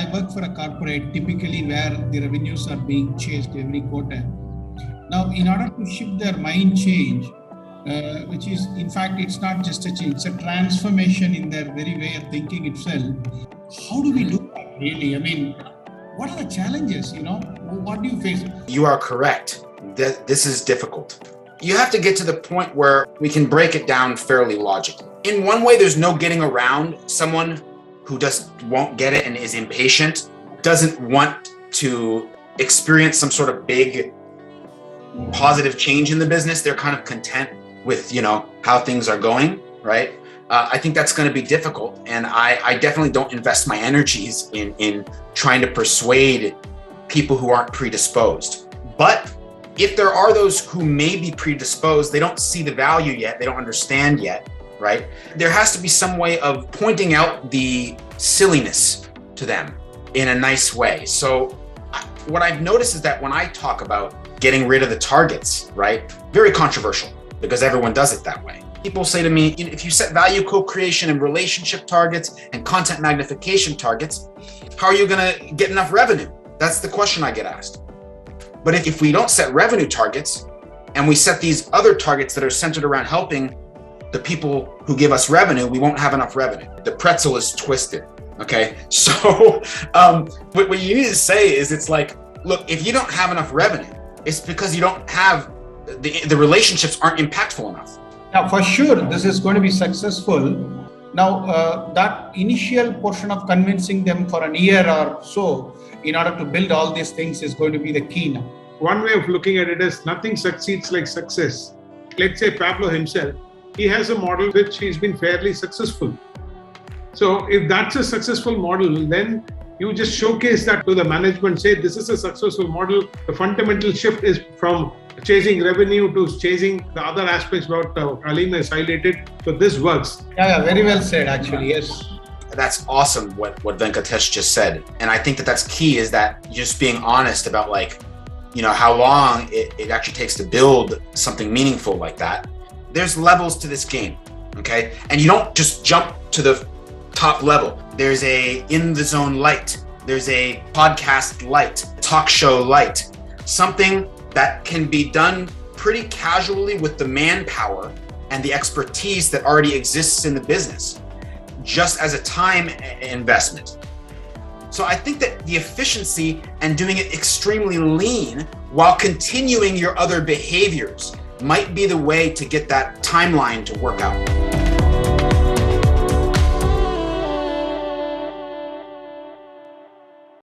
I work for a corporate typically where the revenues are being chased every quarter. Now, in order to shift their mind change, which is, in fact, it's not just a change, it's a transformation in their very way of thinking itself. How do we do that really? I mean, what are the challenges, What do you face? You are correct. This is difficult. You have to get to the point where we can break it down fairly logically. In one way, there's no getting around someone who just won't get it and is impatient, doesn't want to experience some sort of big positive change in the business. They're kind of content with, how things are going, right? I think that's going to be difficult. And I definitely don't invest my energies in trying to persuade people who aren't predisposed. But if there are those who may be predisposed, they don't see the value yet, they don't understand yet, right? There has to be some way of pointing out the silliness to them in a nice way. So what I've noticed is that when I talk about getting rid of the targets, right? Very controversial because everyone does it that way. People say to me, if you set value co-creation and relationship targets and content magnification targets, how are you going to get enough revenue? That's the question I get asked. But if we don't set revenue targets and we set these other targets that are centered around helping the people who give us revenue, we won't have enough revenue. The pretzel is twisted, okay? So what you need to say is it's like, look, if you don't have enough revenue, it's because you don't have, the relationships aren't impactful enough. Now, for sure, this is going to be successful. Now, that initial portion of convincing them for a year or so in order to build all these things is going to be the key now. One way of looking at it is nothing succeeds like success. Let's say Pablo himself, he has a model which he's been fairly successful. So if that's a successful model, then you just showcase that to the management, say this is a successful model. The fundamental shift is from chasing revenue to chasing the other aspects what Kalim has highlighted. So this works. Yeah, very well said actually, yes. That's awesome what Venkatesh just said. And I think that's key is that just being honest about how long it actually takes to build something meaningful like that. There's levels to this game, okay? And you don't just jump to the top level. There's a in the zone light. There's a podcast light, talk show light, something that can be done pretty casually with the manpower and the expertise that already exists in the business, just as a time investment. So I think that the efficiency and doing it extremely lean while continuing your other behaviors might be the way to get that timeline to work out.